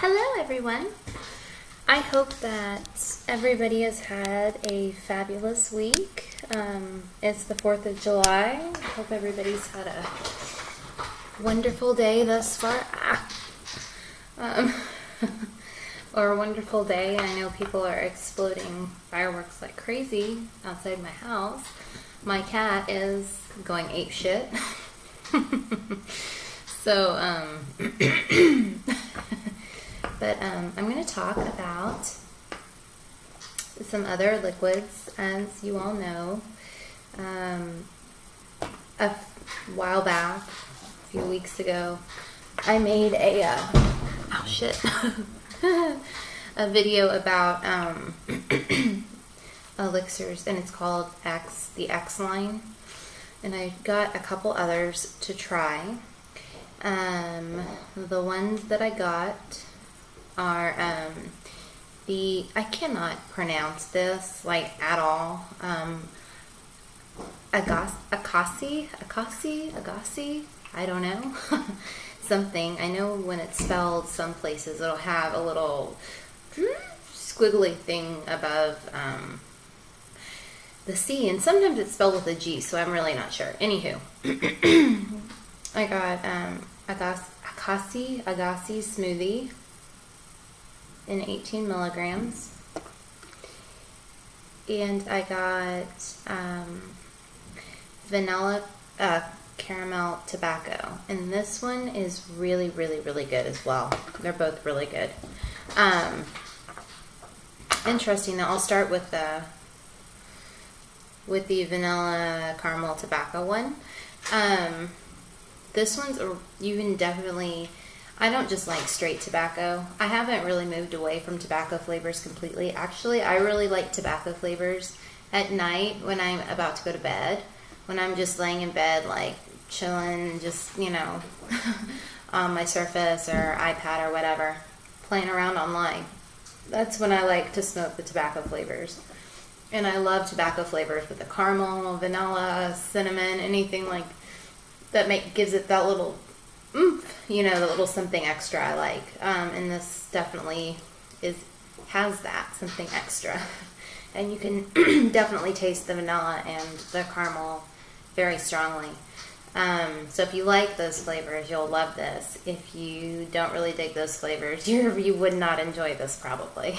Hello everyone! I hope that everybody has had a fabulous week. It's the 4th of July. I hope everybody's had a wonderful day thus far. Or a wonderful day. I know people are exploding fireworks like crazy outside my house. My cat is going ape shit. So, but I'm going to talk about some other liquids. As you all know, a while back, a few weeks ago, I made a a video about elixirs, and it's called the X line, and I got a couple others to try. The ones that I got are I cannot pronounce this like at all. Acai, I don't know. Something. I know when it's spelled some places it'll have a little squiggly thing above the C, and sometimes it's spelled with a G, so I'm really not sure. Anywho, I got Acai Smoothie in 18 milligrams, and I got vanilla caramel tobacco, and this one is really good as well. They're both really good. Interesting. Now I'll start with the vanilla caramel tobacco one. This one's, you can definitely, I don't just like straight tobacco. I haven't really moved away from tobacco flavors completely. Actually, I really like tobacco flavors at night when I'm about to go to bed. When I'm just laying in bed, like chilling, just, on my Surface or iPad or whatever, playing around online. That's when I like to smoke the tobacco flavors. And I love tobacco flavors with the caramel, vanilla, cinnamon, anything like that gives it that little oomph, the little something extra I like. And this definitely has that something extra. And you can definitely taste the vanilla and the caramel very strongly. So if you like those flavors, you'll love this. If you don't really dig those flavors, you would not enjoy this probably.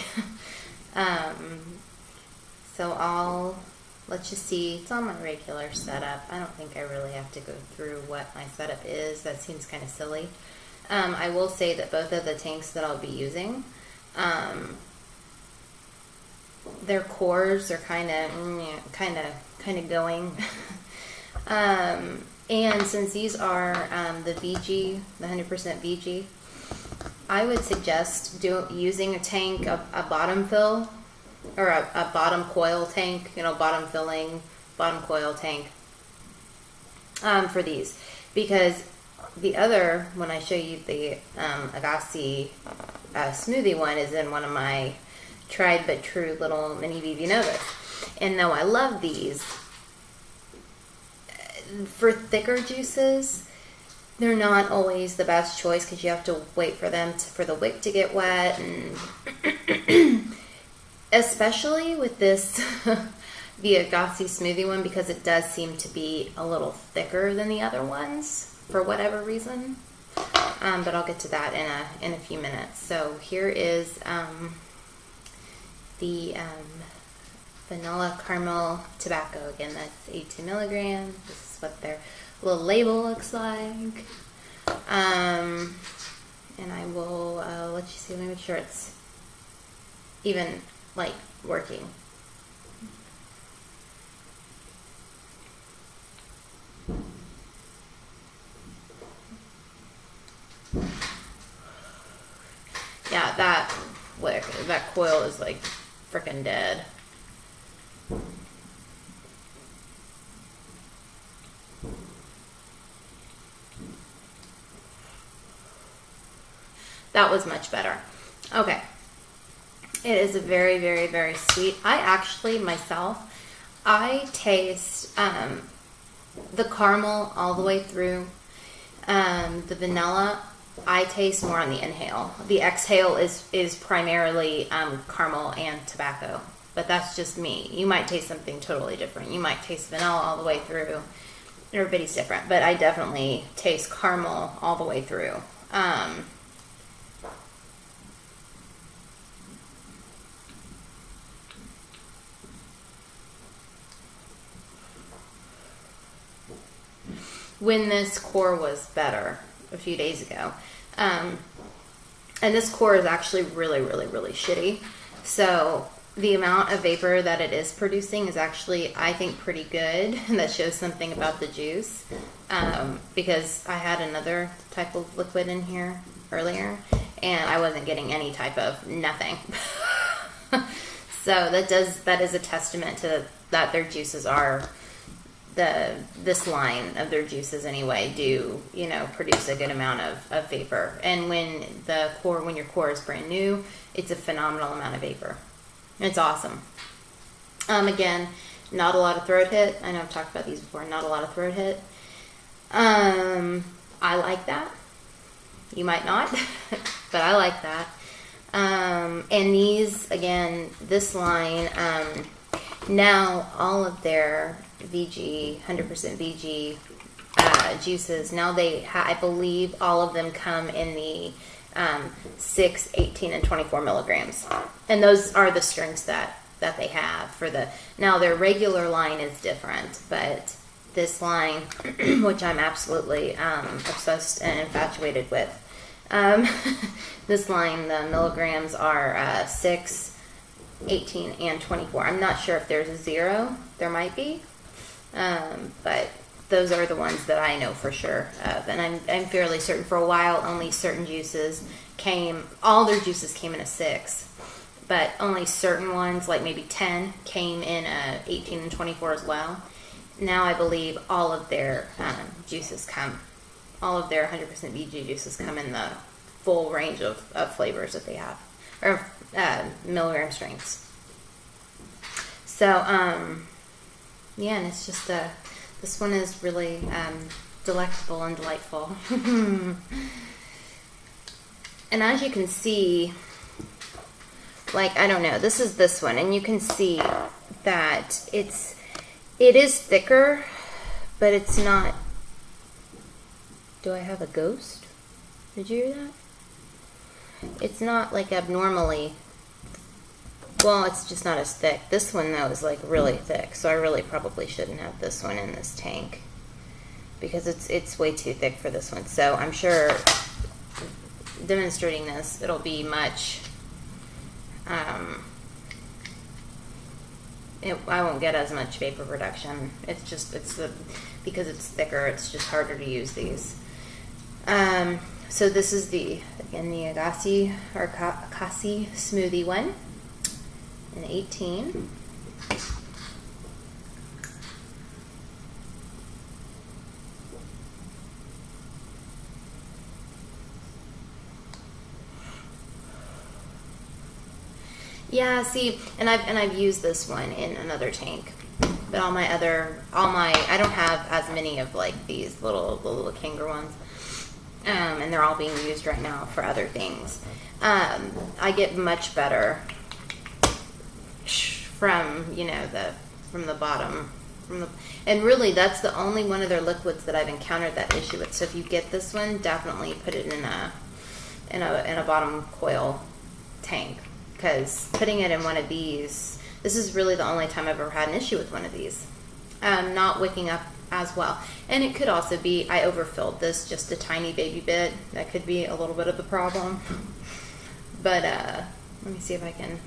So I'll let you see. It's on my regular setup. I don't think I really have to go through what my setup is. That seems kind of silly. I will say that both of the tanks that I'll be using, their cores are kind of going. And since these are the VG, the 100% VG, I would suggest using a tank, a bottom fill, or a bottom coil tank, bottom filling, bottom coil tank, for these. Because the other, when I show you the Acai Smoothie one, is in one of my tried but true little mini VV Novas. And though I love these, for thicker juices, they're not always the best choice because you have to wait for for the wick to get wet, and especially with this the Acai Smoothie one, because it does seem to be a little thicker than the other ones for whatever reason. But I'll get to that in a few minutes. So here is the vanilla caramel tobacco. Again, that's 18 milligrams. This is what their little label looks like. And I will let you see. Let me make sure it's even like working. Yeah, that coil is like freaking dead. That was much better. Okay. It is a very sweet. I actually, myself, I taste the caramel all the way through. The vanilla I taste more on the inhale. The exhale is primarily caramel and tobacco, but that's just me. You might taste something totally different. You might taste vanilla all the way through. Everybody's different, but I definitely taste caramel all the way through. When this core was better a few days ago, and this core is actually really, really, really shitty. So the amount of vapor that it is producing is actually, I think, pretty good. And that shows something about the juice, because I had another type of liquid in here earlier, and I wasn't getting any type of nothing. So that is a testament to that their juices are, this line of their juices anyway, do, produce a good amount of vapor. And when your core is brand new, it's a phenomenal amount of vapor. It's awesome. Again, not a lot of throat hit. I know I've talked about these before. Not a lot of throat hit. I like that. You might not, but I like that. And these, again, this line, now all of their VG, 100% VG juices, now I believe all of them come in the 6, 18, and 24 milligrams. And those are the strengths that they have for now their regular line is different, but this line, which I'm absolutely obsessed and infatuated with, this line, the milligrams are 6, 18, and 24. I'm not sure if there's a 0. There might be. But those are the ones that I know for sure of. And I'm fairly certain for a while only certain juices all their juices came in a 6. But only certain ones, like maybe 10, came in a 18 and 24 as well. Now I believe all of their all of their 100% VG juices come in the full range of flavors that they have, or milligram strengths. So, yeah, and it's just this one is really delectable and delightful. And as you can see, like, I don't know, this is this one, and you can see that it is thicker, but it's not. Do I have a ghost? Did you hear that? It's not like abnormally. Well, it's just not as thick. This one, though, is like really thick, so I really probably shouldn't have this one in this tank because it's way too thick for this one. So I'm sure demonstrating this, it'll be much. I won't get as much vapor production. Because it's thicker, it's just harder to use these. So this is the Acai Smoothie one, an 18. Yeah, see, and I've used this one in another tank, but I don't have as many of like these little Kanger ones, and they're all being used right now for other things. I get much better from the bottom, and really that's the only one of their liquids that I've encountered that issue with. So if you get this one, definitely put it in a bottom coil tank. Because putting it in one of these, this is really the only time I've ever had an issue with one of these. Not wicking up as well. And it could also be I overfilled this just a tiny baby bit. That could be a little bit of the problem. But let me see if I can.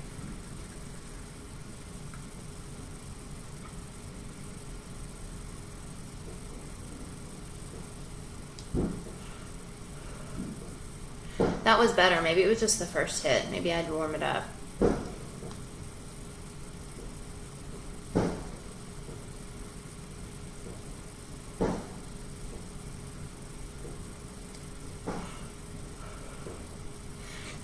That was better. Maybe it was just the first hit. Maybe I had to warm it up.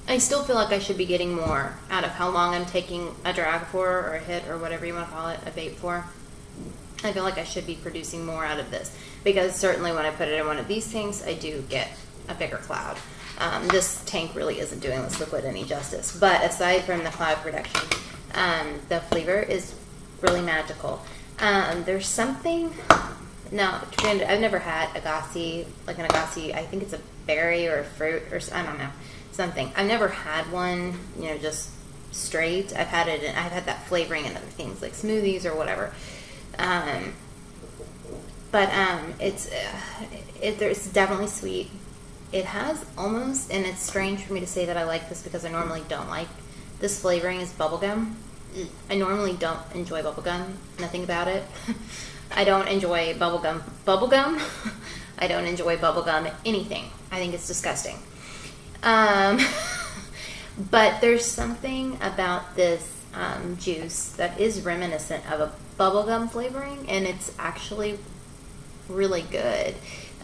I still feel like I should be getting more out of how long I'm taking a drag for, or a hit, or whatever you want to call it, a vape for. I feel like I should be producing more out of this. Because certainly when I put it in one of these things, I do get a bigger cloud. This tank really isn't doing this liquid any justice. But aside from the cloud production, the flavor is really magical. There's something. Now, I've never had Acai, like an Acai. I think it's a berry or a fruit or I don't know, something. I've never had one, just straight. I've had that flavoring in other things like smoothies or whatever. But it's definitely sweet. It has almost, and it's strange for me to say that I like this because I normally don't like this flavoring is bubblegum. I normally don't enjoy bubblegum. Nothing about it. I don't enjoy bubblegum. I don't enjoy bubblegum anything. I think it's disgusting. But there's something about this juice that is reminiscent of a bubblegum flavoring, and it's actually really good.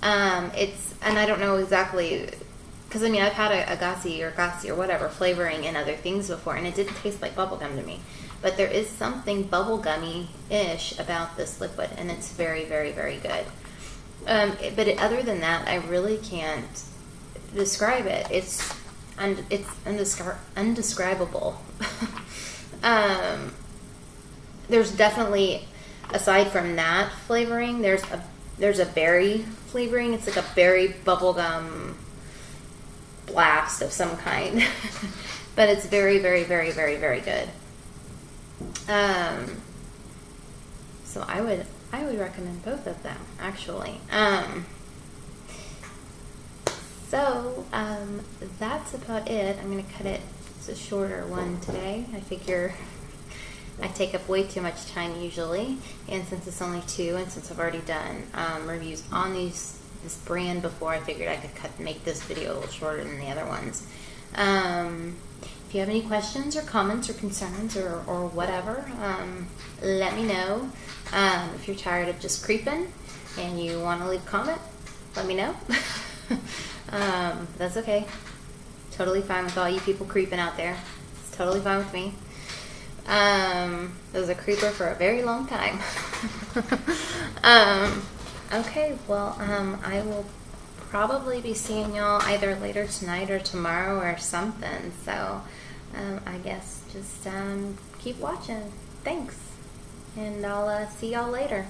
And I don't know exactly, because I've had a Acai or whatever flavoring in other things before, and it didn't taste like bubblegum to me. But there is something bubblegummy-ish about this liquid, and it's very, very, very good. But other than that, I really can't describe it. It's undescribable. There's definitely, aside from that flavoring, there's a berry flavoring. It's like a berry bubblegum blast of some kind. But it's very, very, very, very, very good. So I would recommend both of them, actually. So that's about it. I'm going to cut it. It's a shorter one today. I figure I take up way too much time usually, and since it's only 2, and since I've already done reviews on this brand before, I figured I could make this video a little shorter than the other ones. If you have any questions or comments or concerns or whatever, let me know. If you're tired of just creeping and you want to leave a comment, let me know. That's okay. Totally fine with all you people creeping out there. It's totally fine with me. I was a creeper for a very long time. Okay, well, I will probably be seeing y'all either later tonight or tomorrow or something. So, I guess just keep watching. Thanks. And I'll see y'all later.